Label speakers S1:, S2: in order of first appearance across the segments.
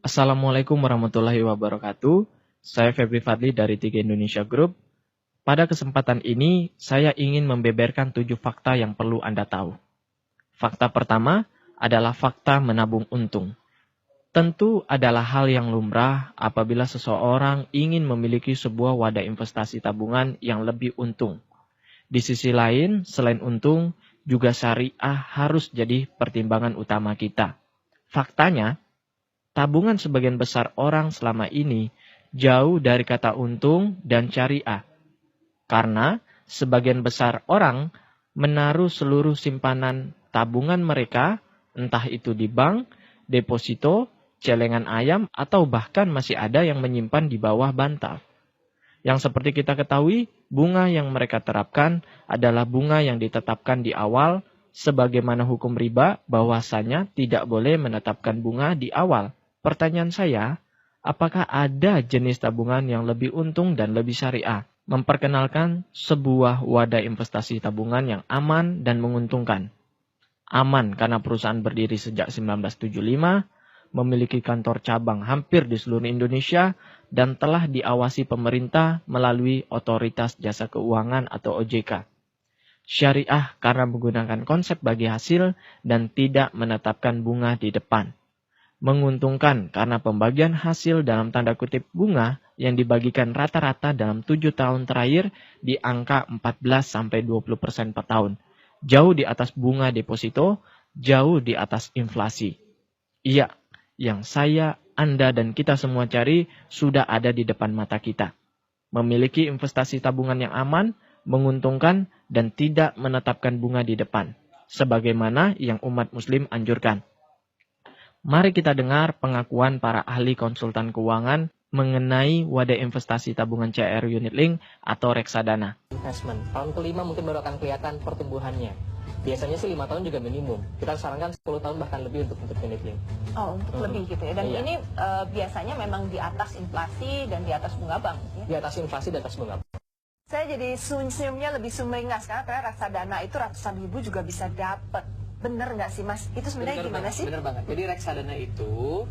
S1: Assalamualaikum warahmatullahi wabarakatuh. Saya Febri Fadli dari Tiga Indonesia Group. Pada kesempatan ini, saya ingin membeberkan 7 fakta yang perlu Anda tahu. Fakta pertama adalah fakta menabung untung. Tentu adalah hal yang lumrah apabila seseorang ingin memiliki sebuah wadah investasi tabungan yang lebih untung. Di sisi lain, selain untung, juga syariah harus jadi pertimbangan utama kita. Faktanya, tabungan sebagian besar orang selama ini jauh dari kata untung dan syariah. Karena sebagian besar orang menaruh seluruh simpanan tabungan mereka, entah itu di bank, deposito, celengan ayam, atau bahkan masih ada yang menyimpan di bawah bantal. Yang seperti kita ketahui, bunga yang mereka terapkan adalah bunga yang ditetapkan di awal, sebagaimana hukum riba bahwasanya tidak boleh menetapkan bunga di awal. Pertanyaan saya, apakah ada jenis tabungan yang lebih untung dan lebih syariah? Memperkenalkan sebuah wadah investasi tabungan yang aman dan menguntungkan. Aman karena perusahaan berdiri sejak 1975, memiliki kantor cabang hampir di seluruh Indonesia, dan telah diawasi pemerintah melalui Otoritas Jasa Keuangan atau OJK. Syariah karena menggunakan konsep bagi hasil dan tidak menetapkan bunga di depan. Menguntungkan karena pembagian hasil dalam tanda kutip bunga yang dibagikan rata-rata dalam 7 tahun terakhir di angka 14-20% per tahun. Jauh di atas bunga deposito, jauh di atas inflasi. Iya, yang saya, Anda, dan kita semua cari sudah ada di depan mata kita. Memiliki investasi tabungan yang aman, menguntungkan, dan tidak menetapkan bunga di depan. Sebagaimana yang umat muslim anjurkan. Mari kita dengar pengakuan para ahli konsultan keuangan mengenai wadah investasi tabungan CR Unit Link atau reksadana.
S2: Investment. Tahun kelima mungkin baru akan kelihatan pertumbuhannya. Biasanya sih 5 tahun juga minimum. Kita sarankan 10 tahun bahkan lebih untuk unit link.
S3: Oh, untuk lebih gitu ya. Dan
S2: Iya.
S3: ini biasanya memang di atas inflasi dan di atas bunga bank. Ya?
S2: Di atas inflasi dan atas bunga.
S3: Saya jadi senyumnya lebih sumringah sekarang karena reksadana itu ratusan ribu juga bisa dapat. Bener nggak sih Mas? Itu sebenarnya gimana sih?
S2: Bener banget. Jadi reksadana itu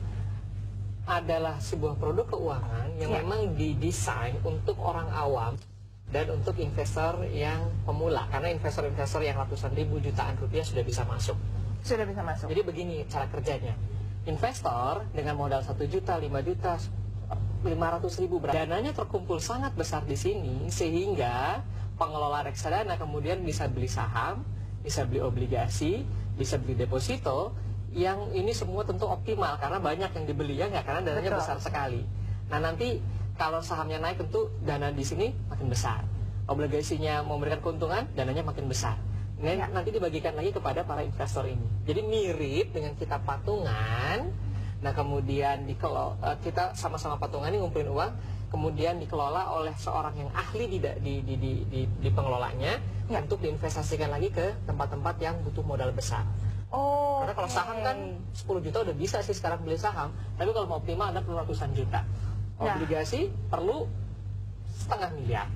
S2: adalah sebuah produk keuangan yang memang didesain untuk orang awam dan untuk investor yang pemula. Karena investor-investor yang ratusan ribu jutaan rupiah sudah bisa masuk.
S3: Sudah bisa masuk.
S2: Jadi begini cara kerjanya. Investor dengan modal 1 juta, 5 juta, 500 ribu, dananya terkumpul sangat besar di sini sehingga pengelola reksadana kemudian bisa beli saham, bisa beli obligasi, bisa beli deposito, yang ini semua tentu optimal karena banyak yang dibeli ya nggak, karena dananya besar sekali. Nah nanti kalau sahamnya naik tentu dana di sini makin besar, obligasinya memberikan keuntungan, dananya makin besar. Nah, nanti dibagikan lagi kepada para investor ini. Jadi mirip dengan kita patungan. Nah kemudian kita sama-sama patungan ini ngumpulin uang, kemudian dikelola oleh seorang yang ahli di pengelolanya untuk diinvestasikan lagi ke tempat-tempat yang butuh modal besar.
S3: Oh.
S2: Karena kalau saham kan 10 juta udah bisa sih sekarang beli saham, tapi kalau mau optimal ada perlu ratusan juta. Obligasi perlu setengah miliar.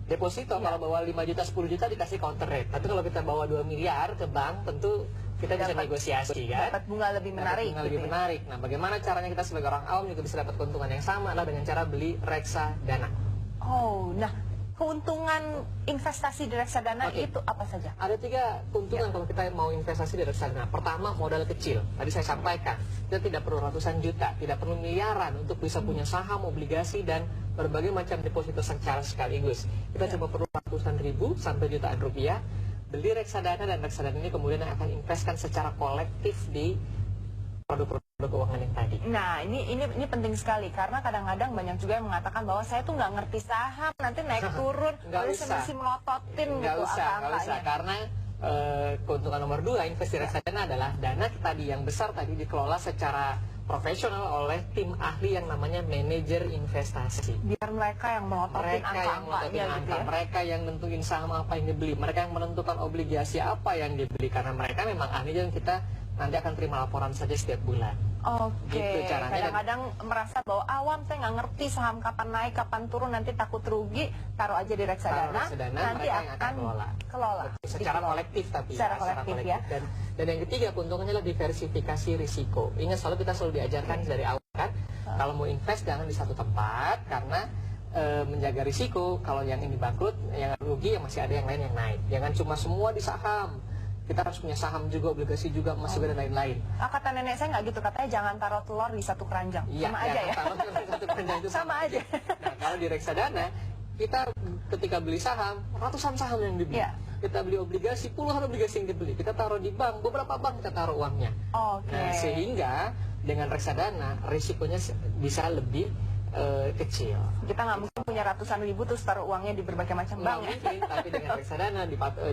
S2: Deposito kalau bawa 5 juta 10 juta dikasih counter rate. Tapi kalau kita bawa 2 miliar ke bank tentu kita bisa negosiasi kan.
S3: Dapat bunga lebih menarik.
S2: Bunga lebih menarik. Nah, bagaimana caranya kita sebagai orang awam juga bisa dapat keuntungan yang sama adalah dengan cara beli reksadana.
S3: Oh, nah keuntungan investasi di reksadana itu apa saja?
S2: Ada 3 keuntungan kalau kita mau investasi di reksadana. Pertama, modal kecil. Tadi saya sampaikan, kita tidak perlu ratusan juta, tidak perlu miliaran untuk bisa punya saham, obligasi, dan berbagai macam deposito secara sekaligus. Kita cuma perlu ratusan ribu sampai jutaan rupiah, beli reksadana, dan reksadana ini kemudian akan investkan secara kolektif di produk-produk keuangan yang tadi.
S3: Nah, ini penting sekali karena kadang-kadang banyak juga yang mengatakan bahwa saya tuh nggak ngerti saham, nanti naik turun, masih melototin
S2: nggak
S3: gitu
S2: usah, karena keuntungan nomor 2 investasi reksadana adalah dana tadi yang besar tadi dikelola secara profesional oleh tim ahli yang namanya manajer investasi.
S3: Biar mereka yang melototin angka-angkanya gitu ya.
S2: Mereka yang nentuin saham apa yang dibeli, mereka yang menentukan obligasi apa yang dibeli, karena mereka memang ahli dan kita nanti akan terima laporan saja setiap bulan.
S3: Oke,
S2: Gitu caranya.
S3: kadang-kadang merasa bahwa awam saya nggak ngerti saham kapan naik, kapan turun, nanti takut rugi, taruh aja di reksadana,
S2: Taruh reksadana,
S3: nanti
S2: mereka yang akan kelola. Secara
S3: dikelola.
S2: kolektif tapi
S3: Secara kolektif ya.
S2: Dan yang ketiga keuntungannya adalah diversifikasi risiko. Ingat kita selalu diajarkan dari awal kan, kalau mau invest jangan di satu tempat karena menjaga risiko. Kalau yang ini bangkrut, yang rugi, yang masih ada yang lain yang naik. Jangan cuma semua di saham. Kita harus punya saham juga, obligasi juga, emas juga, dan lain-lain.
S3: Kata nenek saya nggak gitu, katanya jangan taruh telur di satu keranjang.
S2: Iya,
S3: Sama aja ya.
S2: taruh di satu keranjang itu
S3: Sama aja.
S2: Nah, kalau di reksadana, kita ketika beli saham, ratusan saham yang dibeli.
S3: Iya.
S2: Kita beli obligasi, puluhan obligasi yang dibeli. Kita taruh di bank, beberapa bank kita taruh uangnya.
S3: Oke.
S2: Nah, sehingga dengan reksadana, risikonya bisa lebih kecil.
S3: Kita nggak mungkin punya ratusan ribu terus taruh uangnya di berbagai macam
S2: Nggak
S3: bank ya.
S2: mungkin, tapi dengan reksadana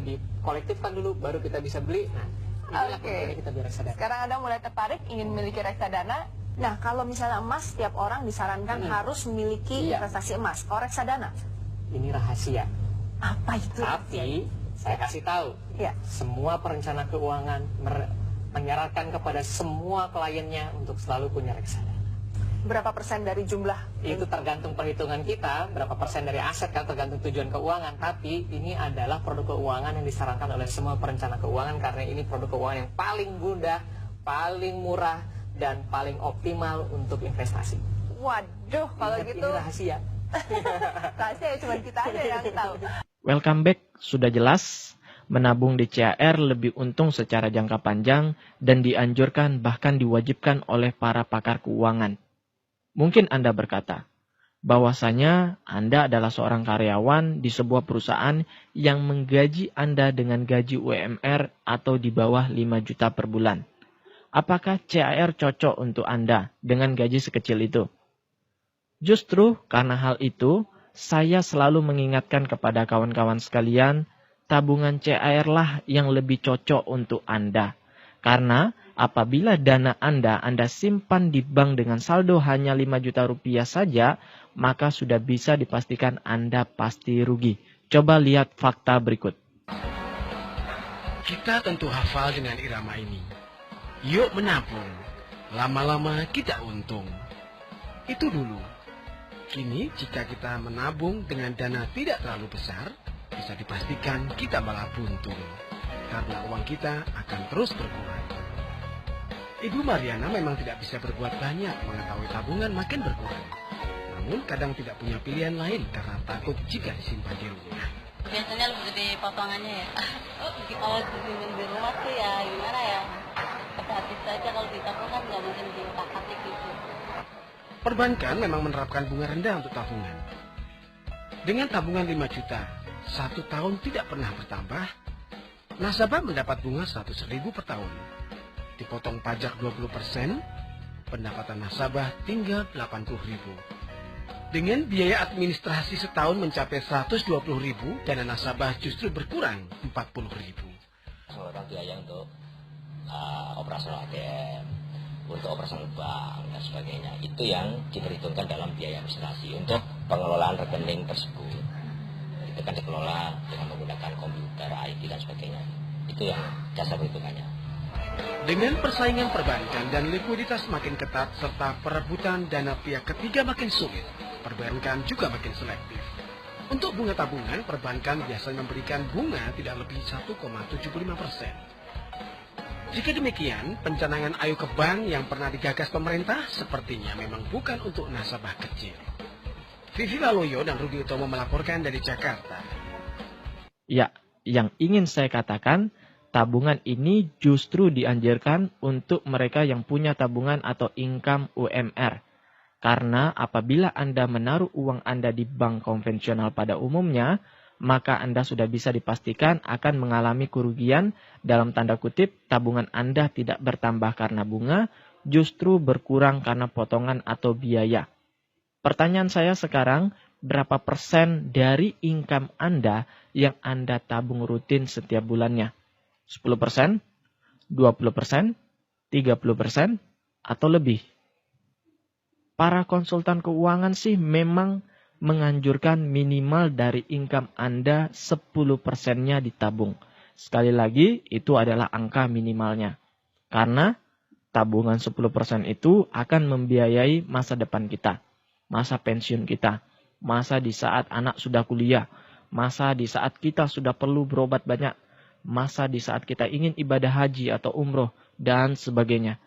S2: dikolektifkan dulu, baru kita bisa beli. Nah, inilah keuntungannya kita beli reksadana.
S3: Sekarang Anda mulai tertarik ingin memiliki reksadana. Nah, kalau misalnya emas, setiap orang disarankan harus memiliki
S2: Iya.
S3: investasi emas. Kalau reksadana,
S2: Ini rahasia.
S3: apa itu?
S2: Tapi saya kasih tahu,
S3: Ya.
S2: semua perencana keuangan menyarankan kepada semua kliennya untuk selalu punya reksadana.
S3: Berapa persen dari jumlah?
S2: Itu tergantung perhitungan kita, berapa persen dari aset kan tergantung tujuan keuangan. Tapi ini adalah produk keuangan yang disarankan oleh semua perencana keuangan karena ini produk keuangan yang paling mudah, paling murah, dan paling optimal untuk investasi.
S3: Waduh, kalau
S2: Ingat,
S3: gitu
S2: ini rahasia.
S3: rahasia ya cuma kita aja yang tahu.
S1: Welcome back, sudah jelas. Menabung di CAR lebih untung secara jangka panjang dan dianjurkan bahkan diwajibkan oleh para pakar keuangan. Mungkin Anda berkata, bahwasanya Anda adalah seorang karyawan di sebuah perusahaan yang menggaji Anda dengan gaji UMR atau di bawah 5 juta per bulan. Apakah CAR cocok untuk Anda dengan gaji sekecil itu? Justru karena hal itu, saya selalu mengingatkan kepada kawan-kawan sekalian, tabungan CAR lah yang lebih cocok untuk Anda. Karena apabila dana Anda simpan di bank dengan saldo hanya 5 juta rupiah saja, maka sudah bisa dipastikan Anda pasti rugi. Coba lihat fakta berikut.
S4: Kita tentu hafal dengan irama ini. Yuk menabung, lama-lama kita untung. Itu dulu. Kini jika kita menabung dengan dana tidak terlalu besar, bisa dipastikan kita malah buntung. Karena uang kita akan terus berkurang. Ibu Mariana memang tidak bisa berbuat banyak mengetahui tabungan makin berkurang. Namun kadang tidak punya pilihan lain karena takut jika disimpan di rumah.
S5: Biasanya lebih gede potongannya ya. Kalau di rumah tuh ya gimana ya, hati saja kalau ditabung kan nggak mungkin diutak-atik gitu.
S4: Perbankan memang menerapkan bunga rendah untuk tabungan. Dengan tabungan 5 juta, 1 tahun tidak pernah bertambah, nasabah mendapat bunga 100.000 per tahun. Dipotong pajak 20%, pendapatan nasabah tinggal 80.000. Dengan biaya administrasi setahun mencapai 120.000, dana nasabah justru berkurang 40.000.
S6: Seorang biaya untuk operasional ATM, untuk operasional bank dan sebagainya, itu yang diperhitungkan dalam biaya administrasi untuk pengelolaan rekening tersebut. Itu kan dikelola dengan menggunakan komputer, IT dan sebagainya. Itu yang jasa perhitungannya.
S4: Dengan persaingan perbankan dan likuiditas makin ketat serta perebutan dana pihak ketiga makin sulit, perbankan juga makin selektif. Untuk bunga tabungan, perbankan biasanya memberikan bunga tidak lebih 1,75%. Jika demikian, pencanangan ayo ke bank yang pernah digagas pemerintah sepertinya memang bukan untuk nasabah kecil. Vivi Laloyo dan Rudi Utomo melaporkan dari Jakarta.
S1: Ya, yang ingin saya katakan, tabungan ini justru dianjurkan untuk mereka yang punya tabungan atau income UMR. Karena apabila Anda menaruh uang Anda di bank konvensional pada umumnya, maka Anda sudah bisa dipastikan akan mengalami kerugian, dalam tanda kutip tabungan Anda tidak bertambah karena bunga, justru berkurang karena potongan atau biaya. Pertanyaan saya sekarang, berapa persen dari income Anda yang Anda tabung rutin setiap bulannya? 10%? 20%? 30%? Atau lebih? Para konsultan keuangan sih memang menganjurkan minimal dari income Anda 10%-nya ditabung. Sekali lagi, itu adalah angka minimalnya. Karena Tabungan 10% itu akan membiayai masa depan kita, masa pensiun kita, masa di saat anak sudah kuliah, masa di saat kita sudah perlu berobat banyak, masa di saat kita ingin ibadah haji atau umroh, dan sebagainya.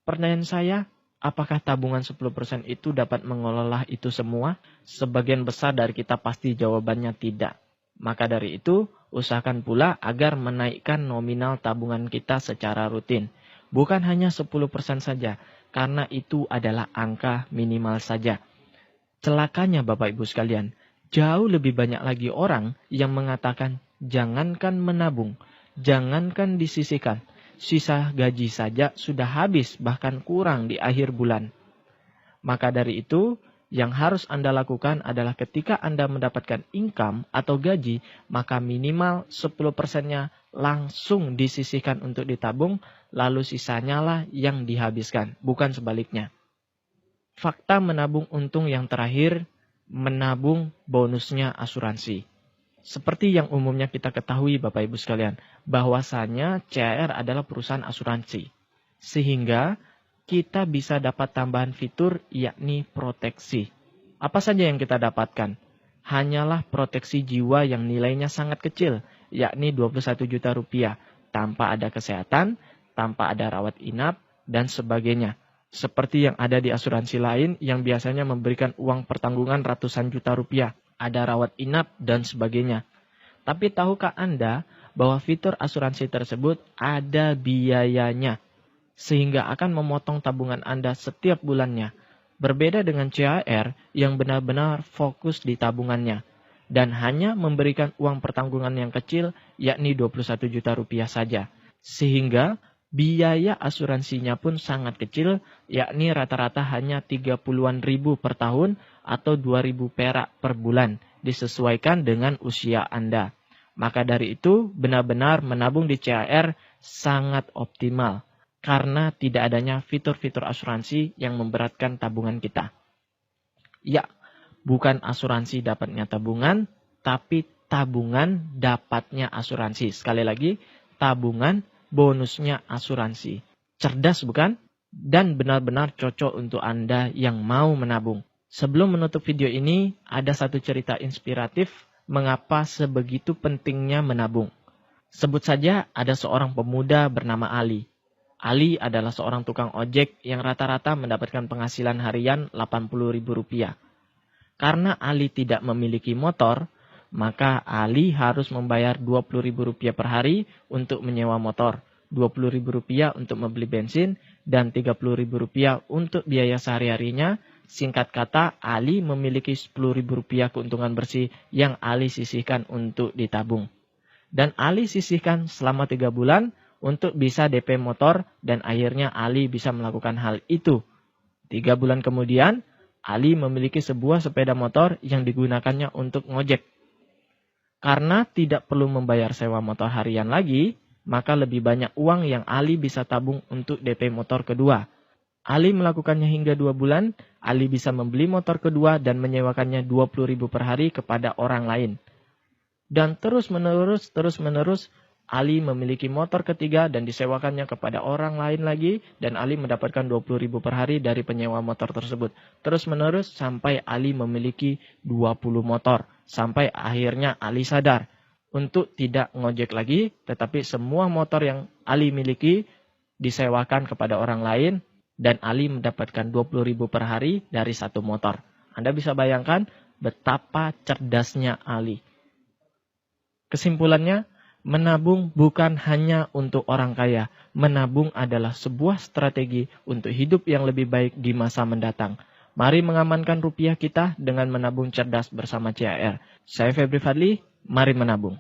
S1: Pertanyaan saya, apakah tabungan 10% itu dapat mengelola itu semua? Sebagian besar dari kita pasti jawabannya tidak. Maka dari itu, usahakan pula agar menaikkan nominal tabungan kita secara rutin. Bukan hanya 10% saja, karena itu adalah angka minimal saja. Celakanya Bapak Ibu sekalian, jauh lebih banyak lagi orang yang mengatakan, jangankan menabung, jangankan disisihkan, sisa gaji saja sudah habis bahkan kurang di akhir bulan. Maka dari itu, yang harus Anda lakukan adalah ketika Anda mendapatkan income atau gaji, maka minimal 10%-nya langsung disisihkan untuk ditabung, lalu sisanya lah yang dihabiskan, bukan sebaliknya. Fakta menabung untung yang terakhir, menabung bonusnya asuransi. Seperti yang umumnya kita ketahui Bapak Ibu sekalian, bahwasanya CAR adalah perusahaan asuransi. Sehingga kita bisa dapat tambahan fitur yakni proteksi. Apa saja yang kita dapatkan? Hanyalah proteksi jiwa yang nilainya sangat kecil, yakni 21 juta rupiah, tanpa ada kesehatan, tanpa ada rawat inap, dan sebagainya. Seperti yang ada di asuransi lain yang biasanya memberikan uang pertanggungan ratusan juta rupiah, ada rawat inap, dan sebagainya. Tapi tahukah Anda bahwa fitur asuransi tersebut ada biayanya, sehingga akan memotong tabungan Anda setiap bulannya. Berbeda dengan CAR yang benar-benar fokus di tabungannya, dan hanya memberikan uang pertanggungan yang kecil, yakni 21 juta rupiah saja. Sehingga biaya asuransinya pun sangat kecil, yakni rata-rata hanya 30-an ribu per tahun atau 2.000 perak per bulan, disesuaikan dengan usia Anda. Maka dari itu, benar-benar menabung di CAR sangat optimal, karena tidak adanya fitur-fitur asuransi yang memberatkan tabungan kita. Ya, bukan asuransi dapatnya tabungan, tapi tabungan dapatnya asuransi. Sekali lagi, tabungan bonusnya asuransi. Cerdas bukan? Dan benar-benar cocok untuk Anda yang mau menabung. Sebelum menutup video ini, ada satu cerita inspiratif mengapa sebegitu pentingnya menabung. Sebut saja ada seorang pemuda bernama Ali. Ali adalah seorang tukang ojek yang rata-rata mendapatkan penghasilan harian Rp80.000. Karena Ali tidak memiliki motor, maka Ali harus membayar Rp20.000 per hari untuk menyewa motor, Rp20.000 untuk membeli bensin, dan Rp30.000 untuk biaya sehari-harinya. Singkat kata, Ali memiliki Rp10.000 keuntungan bersih yang Ali sisihkan untuk ditabung. Dan Ali sisihkan selama 3 bulan, untuk bisa DP motor, dan akhirnya Ali bisa melakukan hal itu. 3 bulan kemudian, Ali memiliki sebuah sepeda motor yang digunakannya untuk ngojek. Karena tidak perlu membayar sewa motor harian lagi, maka lebih banyak uang yang Ali bisa tabung untuk DP motor kedua. Ali melakukannya hingga 2 bulan, Ali bisa membeli motor kedua dan menyewakannya Rp20.000 per hari kepada orang lain. Dan terus-menerus, Ali memiliki motor ketiga dan disewakannya kepada orang lain lagi, dan Ali mendapatkan Rp20.000 per hari dari penyewa motor tersebut. Terus-menerus sampai Ali memiliki 20 motor. Sampai akhirnya Ali sadar untuk tidak ngojek lagi, tetapi semua motor yang Ali miliki disewakan kepada orang lain, dan Ali mendapatkan Rp20.000 per hari dari satu motor. Anda bisa bayangkan betapa cerdasnya Ali. Kesimpulannya, menabung bukan hanya untuk orang kaya. Menabung adalah sebuah strategi untuk hidup yang lebih baik di masa mendatang. Mari mengamankan rupiah kita dengan menabung cerdas bersama CAR. Saya Febri Fadli, mari menabung.